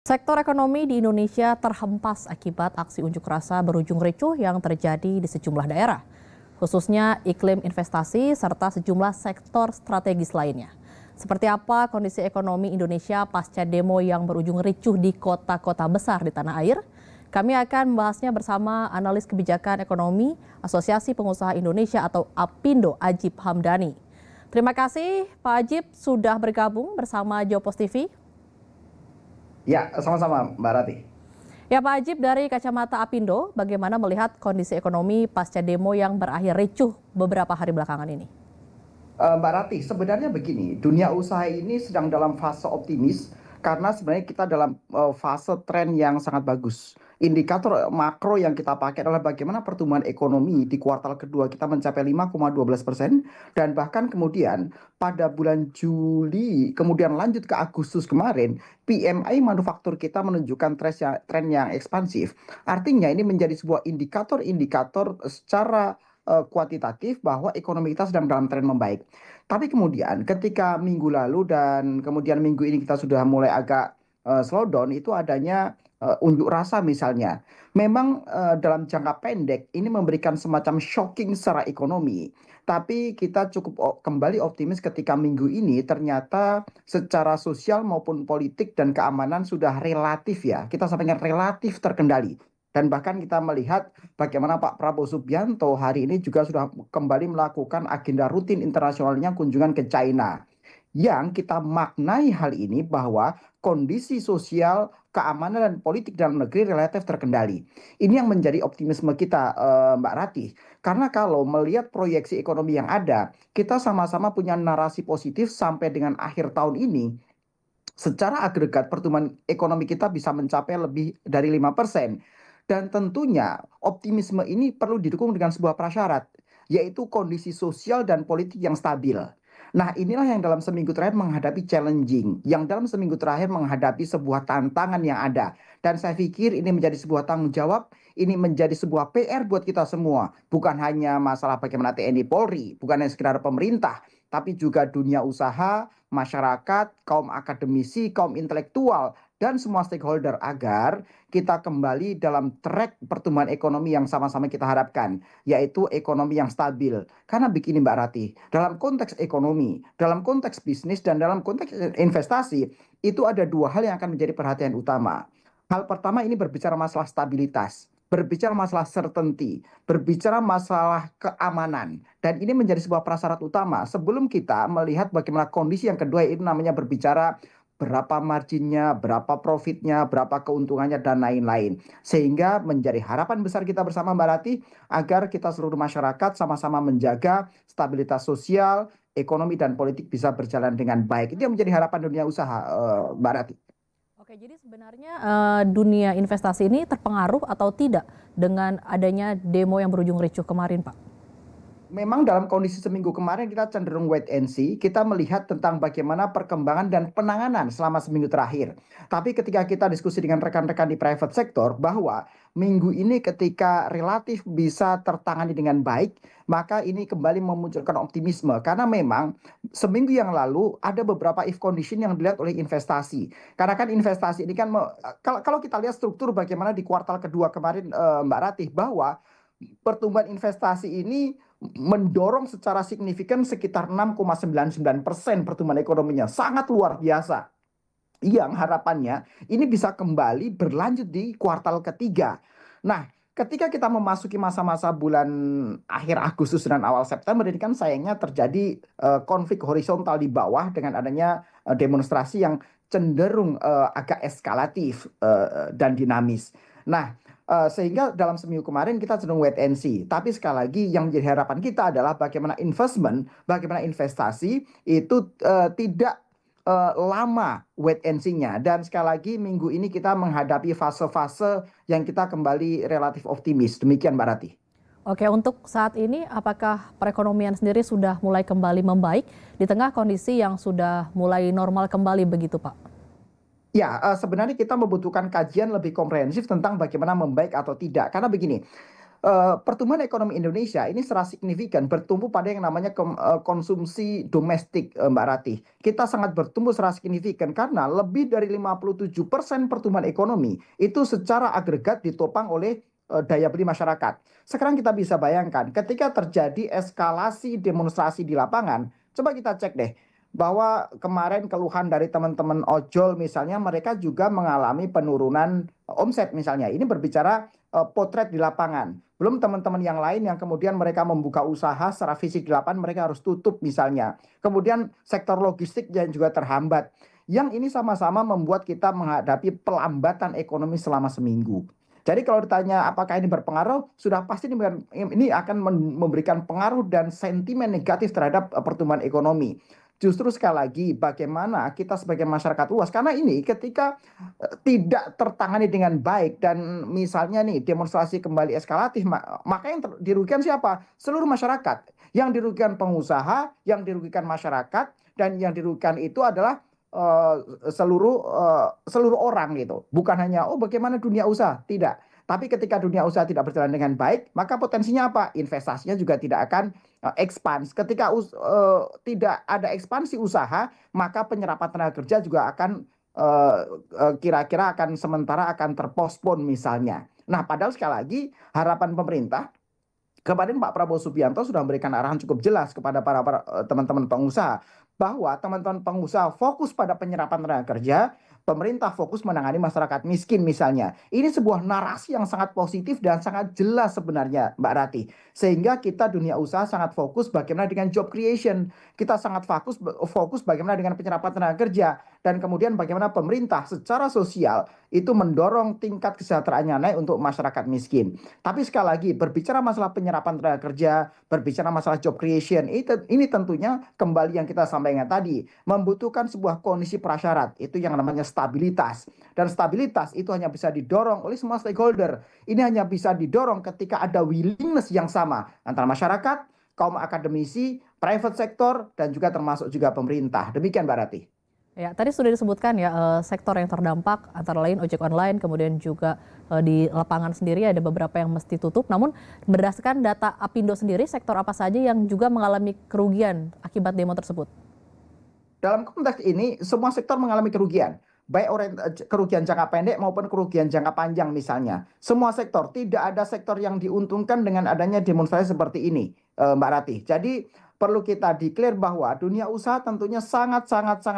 Sektor ekonomi di Indonesia terhempas akibat aksi unjuk rasa berujung ricuh yang terjadi di sejumlah daerah, khususnya iklim investasi serta sejumlah sektor strategis lainnya. Seperti apa kondisi ekonomi Indonesia pasca demo yang berujung ricuh di kota-kota besar di tanah air? Kami akan membahasnya bersama analis kebijakan ekonomi Asosiasi Pengusaha Indonesia atau APindo, Ajib Hamdani. Terima kasih Pak Ajib sudah bergabung bersama Jopos TV. Ya, sama-sama Mbak Rati. Ya Pak Ajib, dari kacamata APindo, bagaimana melihat kondisi ekonomi pasca demo yang berakhir ricuh beberapa hari belakangan ini? Mbak Rati, sebenarnya begini, dunia usaha ini sedang dalam fase optimis karena sebenarnya kita dalam fase tren yang sangat bagus. Indikator makro yang kita pakai adalah bagaimana pertumbuhan ekonomi di kuartal kedua kita mencapai 5,12% dan bahkan kemudian pada bulan Juli kemudian lanjut ke Agustus kemarin PMI manufaktur kita menunjukkan tren yang ekspansif. Artinya ini menjadi sebuah indikator-indikator secara kuantitatif bahwa ekonomi kita sedang dalam tren membaik. Tapi kemudian ketika minggu lalu dan kemudian minggu ini kita sudah mulai agak slow down, itu adanya unjuk rasa misalnya. Memang dalam jangka pendek ini memberikan semacam shocking secara ekonomi. Tapi kita cukup kembali optimis ketika minggu ini ternyata secara sosial maupun politik dan keamanan sudah relatif ya. Kita sampaikan relatif terkendali. Dan bahkan kita melihat bagaimana Pak Prabowo Subianto hari ini juga sudah kembali melakukan agenda rutin internasionalnya kunjungan ke China. Yang kita maknai hal ini bahwa kondisi sosial, keamanan dan politik dalam negeri relatif terkendali. Ini yang menjadi optimisme kita, Mbak Ratih. Karena kalau melihat proyeksi ekonomi yang ada, kita sama-sama punya narasi positif sampai dengan akhir tahun ini. Secara agregat pertumbuhan ekonomi kita bisa mencapai lebih dari 5%. Dan tentunya optimisme ini perlu didukung dengan sebuah prasyarat, yaitu kondisi sosial dan politik yang stabil. Nah, inilah yang dalam seminggu terakhir menghadapi challenging, yang dalam seminggu terakhir menghadapi sebuah tantangan yang ada. Dan saya pikir ini menjadi sebuah tanggung jawab, ini menjadi sebuah PR buat kita semua. Bukan hanya masalah bagaimana TNI Polri, bukan hanya sekedar pemerintah, tapi juga dunia usaha, masyarakat, kaum akademisi, kaum intelektual, dan semua stakeholder agar kita kembali dalam track pertumbuhan ekonomi yang sama-sama kita harapkan, yaitu ekonomi yang stabil. Karena begini Mbak Rati, dalam konteks ekonomi, dalam konteks bisnis, dan dalam konteks investasi, itu ada dua hal yang akan menjadi perhatian utama. Hal pertama ini berbicara masalah stabilitas, berbicara masalah certainty, berbicara masalah keamanan. Dan ini menjadi sebuah prasyarat utama sebelum kita melihat bagaimana kondisi yang kedua, itu namanya berbicara berapa marginnya, berapa profitnya, berapa keuntungannya, dan lain-lain. Sehingga menjadi harapan besar kita bersama Mbak Rati, agar kita seluruh masyarakat sama-sama menjaga stabilitas sosial, ekonomi, dan politik bisa berjalan dengan baik. Itu yang menjadi harapan dunia usaha, Mbak Rati. Oke, jadi sebenarnya dunia investasi ini terpengaruh atau tidak dengan adanya demo yang berujung ricuh kemarin, Pak? Memang dalam kondisi seminggu kemarin kita cenderung wait and see, kita melihat tentang bagaimana perkembangan dan penanganan selama seminggu terakhir. Tapi ketika kita diskusi dengan rekan-rekan di private sector bahwa minggu ini ketika relatif bisa tertangani dengan baik, maka ini kembali memunculkan optimisme. Karena memang seminggu yang lalu ada beberapa if condition yang dilihat oleh investasi. Karena kan investasi ini kan, kalau kita lihat struktur bagaimana di kuartal kedua kemarin, Mbak Ratih, bahwa pertumbuhan investasi ini mendorong secara signifikan sekitar 6,99% pertumbuhan ekonominya. Sangat luar biasa. Yang harapannya ini bisa kembali berlanjut di kuartal ketiga. Nah, ketika kita memasuki masa-masa bulan akhir Agustus dan awal September ini kan sayangnya terjadi konflik horizontal di bawah dengan adanya demonstrasi yang cenderung agak eskalatif dan dinamis. Nah, sehingga dalam seminggu kemarin kita cenderung wait and see. Tapi sekali lagi yang menjadi harapan kita adalah bagaimana investment, bagaimana investasi itu tidak lama wait and see-nya. Dan sekali lagi minggu ini kita menghadapi fase-fase yang kita kembali relatif optimis. Demikian Mbak Rati. Oke, untuk saat ini apakah perekonomian sendiri sudah mulai kembali membaik di tengah kondisi yang sudah mulai normal kembali begitu, Pak? Ya, sebenarnya kita membutuhkan kajian lebih komprehensif tentang bagaimana membaik atau tidak. Karena begini, Pertumbuhan ekonomi Indonesia ini secara signifikan bertumbuh pada yang namanya konsumsi domestik, Mbak Ratih. Kita sangat bertumbuh secara signifikan karena lebih dari 57% pertumbuhan ekonomi itu secara agregat ditopang oleh daya beli masyarakat. Sekarang kita bisa bayangkan ketika terjadi eskalasi demonstrasi di lapangan, coba kita cek deh bahwa kemarin keluhan dari teman-teman ojol misalnya mereka juga mengalami penurunan omset misalnya. Ini berbicara potret di lapangan. Belum teman-teman yang lain yang kemudian mereka membuka usaha secara fisik di lapangan mereka harus tutup misalnya. Kemudian sektor logistik yang juga terhambat. Yang ini sama-sama membuat kita menghadapi pelambatan ekonomi selama seminggu. Jadi kalau ditanya apakah ini berpengaruh, sudah pasti ini akan memberikan pengaruh dan sentimen negatif terhadap pertumbuhan ekonomi. Justru sekali lagi bagaimana kita sebagai masyarakat luas, karena ini ketika tidak tertangani dengan baik dan misalnya nih demonstrasi kembali eskalatif, maka yang dirugikan siapa? Seluruh masyarakat. Yang dirugikan pengusaha, yang dirugikan masyarakat, dan yang dirugikan itu adalah seluruh orang gitu. Bukan hanya bagaimana dunia usaha, tidak. Tapi ketika dunia usaha tidak berjalan dengan baik, maka potensinya apa? Investasinya juga tidak akan expand. Ketika tidak ada ekspansi usaha, maka penyerapan tenaga kerja juga akan kira-kira akan sementara akan terpospon misalnya. Nah, padahal sekali lagi harapan pemerintah kemarin Pak Prabowo Subianto sudah memberikan arahan cukup jelas kepada para teman-teman pengusaha bahwa teman-teman pengusaha fokus pada penyerapan tenaga kerja, pemerintah fokus menangani masyarakat miskin misalnya. Ini sebuah narasi yang sangat positif dan sangat jelas sebenarnya Mbak Rati. Sehingga kita dunia usaha sangat fokus bagaimana dengan job creation. Kita sangat fokus bagaimana dengan penyerapan tenaga kerja. Dan kemudian bagaimana pemerintah secara sosial itu mendorong tingkat kesejahteraannya naik untuk masyarakat miskin. Tapi sekali lagi berbicara masalah penyerapan tenaga kerja, berbicara masalah job creation, ini tentunya kembali yang kita sampaikan tadi, membutuhkan sebuah kondisi prasyarat, itu yang namanya stabilitas. Dan stabilitas itu hanya bisa didorong oleh semua stakeholder. Ini hanya bisa didorong ketika ada willingness yang sama antara masyarakat, kaum akademisi, private sector, dan juga termasuk juga pemerintah. Demikian Mbak Rati. Ya, tadi sudah disebutkan ya sektor yang terdampak antara lain ojek online, kemudian juga di lapangan sendiri ada beberapa yang mesti tutup. Namun berdasarkan data Apindo sendiri, sektor apa saja yang juga mengalami kerugian akibat demo tersebut? Dalam konteks ini, semua sektor mengalami kerugian. Baik kerugian jangka pendek maupun kerugian jangka panjang misalnya. Semua sektor, tidak ada sektor yang diuntungkan dengan adanya demonstrasi seperti ini, Mbak Ratih. Jadi perlu kita declare bahwa dunia usaha tentunya sangat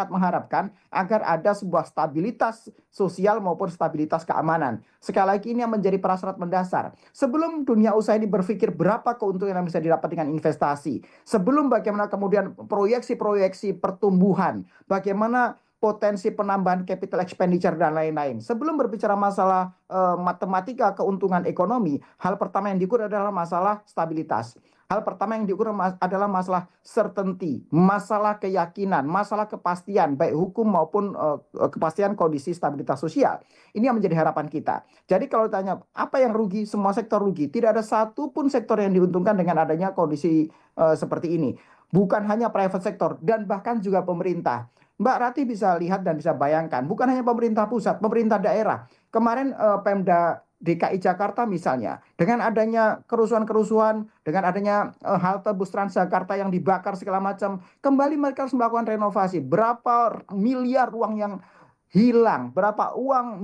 mengharapkan agar ada sebuah stabilitas sosial maupun stabilitas keamanan. Sekali lagi ini yang menjadi prasyarat mendasar. Sebelum dunia usaha ini berpikir berapa keuntungan yang bisa didapat dengan investasi, sebelum bagaimana kemudian proyeksi-proyeksi pertumbuhan, bagaimana potensi penambahan capital expenditure dan lain-lain. Sebelum berbicara masalah matematika keuntungan ekonomi, hal pertama yang diukur adalah masalah stabilitas. Hal pertama yang diukur adalah masalah certainty, masalah keyakinan, masalah kepastian, baik hukum maupun kepastian kondisi stabilitas sosial. Ini yang menjadi harapan kita. Jadi kalau ditanya apa yang rugi, semua sektor rugi. Tidak ada satupun sektor yang diuntungkan dengan adanya kondisi seperti ini. Bukan hanya private sector dan bahkan juga pemerintah. Mbak Rati bisa lihat dan bisa bayangkan, bukan hanya pemerintah pusat, pemerintah daerah. Kemarin Pemda DKI Jakarta misalnya, dengan adanya kerusuhan-kerusuhan, dengan adanya halte bus Transjakarta yang dibakar segala macam, kembali mereka harus melakukan renovasi. Berapa miliar uang yang hilang, berapa uang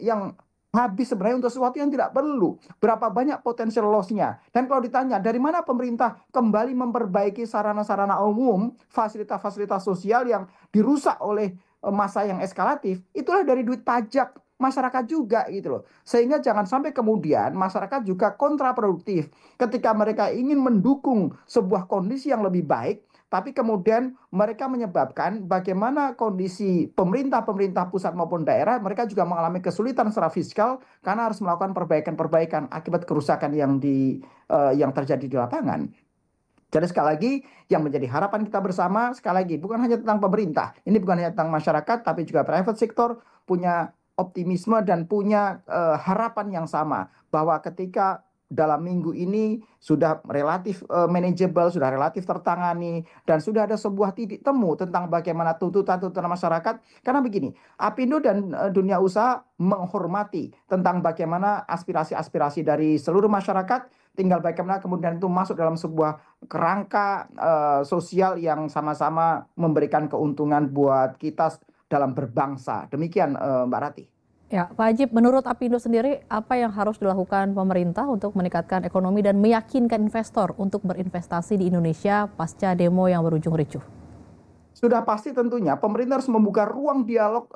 yang habis sebenarnya untuk sesuatu yang tidak perlu. Berapa banyak potensial loss-nya. Dan kalau ditanya dari mana pemerintah kembali memperbaiki sarana-sarana umum, fasilitas-fasilitas sosial yang dirusak oleh masa yang eskalatif, itulah dari duit pajak masyarakat juga gitu loh. Sehingga jangan sampai kemudian masyarakat juga kontraproduktif ketika mereka ingin mendukung sebuah kondisi yang lebih baik, tapi kemudian mereka menyebabkan bagaimana kondisi pemerintah pusat maupun daerah, mereka juga mengalami kesulitan secara fiskal karena harus melakukan perbaikan-perbaikan akibat kerusakan yang terjadi di lapangan. Jadi sekali lagi yang menjadi harapan kita bersama, sekali lagi bukan hanya tentang pemerintah, ini bukan hanya tentang masyarakat, tapi juga private sector punya optimisme dan punya harapan yang sama bahwa ketika dalam minggu ini sudah relatif manageable, sudah relatif tertangani, dan sudah ada sebuah titik temu tentang bagaimana tuntutan-tuntutan masyarakat. Karena begini, Apindo dan dunia usaha menghormati tentang bagaimana aspirasi-aspirasi dari seluruh masyarakat, tinggal bagaimana kemudian itu masuk dalam sebuah kerangka sosial yang sama-sama memberikan keuntungan buat kita dalam berbangsa. Demikian Mbak Rati. Ya, Pak Ajib, menurut Apindo sendiri, apa yang harus dilakukan pemerintah untuk meningkatkan ekonomi dan meyakinkan investor untuk berinvestasi di Indonesia pasca demo yang berujung ricuh? Sudah pasti tentunya pemerintah harus membuka ruang dialog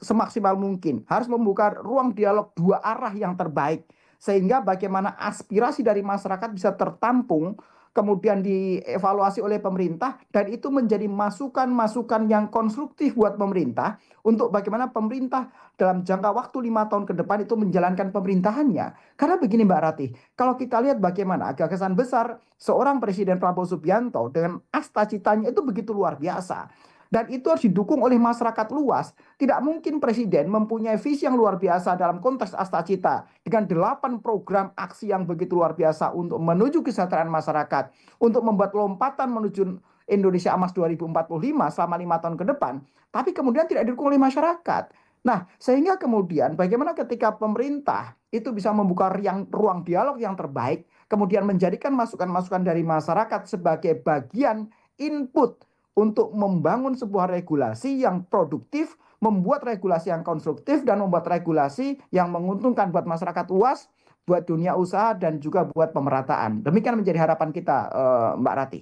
semaksimal mungkin. Harus membuka ruang dialog dua arah yang terbaik. Sehingga bagaimana aspirasi dari masyarakat bisa tertampung, kemudian dievaluasi oleh pemerintah, dan itu menjadi masukan-masukan yang konstruktif buat pemerintah untuk bagaimana pemerintah dalam jangka waktu 5 tahun ke depan itu menjalankan pemerintahannya. Karena begini Mbak Rati, kalau kita lihat bagaimana gagasan besar seorang Presiden Prabowo Subianto dengan asta citanya itu begitu luar biasa. Dan itu harus didukung oleh masyarakat luas. Tidak mungkin presiden mempunyai visi yang luar biasa dalam konteks asta cita dengan 8 program aksi yang begitu luar biasa untuk menuju kesejahteraan masyarakat, untuk membuat lompatan menuju Indonesia Emas 2045 selama 5 tahun ke depan, tapi kemudian tidak didukung oleh masyarakat. Nah, sehingga kemudian bagaimana ketika pemerintah itu bisa membuka ruang dialog yang terbaik, kemudian menjadikan masukan-masukan dari masyarakat sebagai bagian input untuk membangun sebuah regulasi yang produktif, membuat regulasi yang konstruktif, dan membuat regulasi yang menguntungkan buat masyarakat luas, buat dunia usaha, dan juga buat pemerataan. Demikian menjadi harapan kita, Mbak Rati.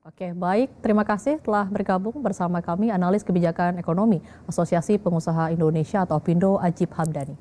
Oke, baik. Terima kasih telah bergabung bersama kami analis kebijakan ekonomi Asosiasi Pengusaha Indonesia atau Apindo, Ajib Hamdani.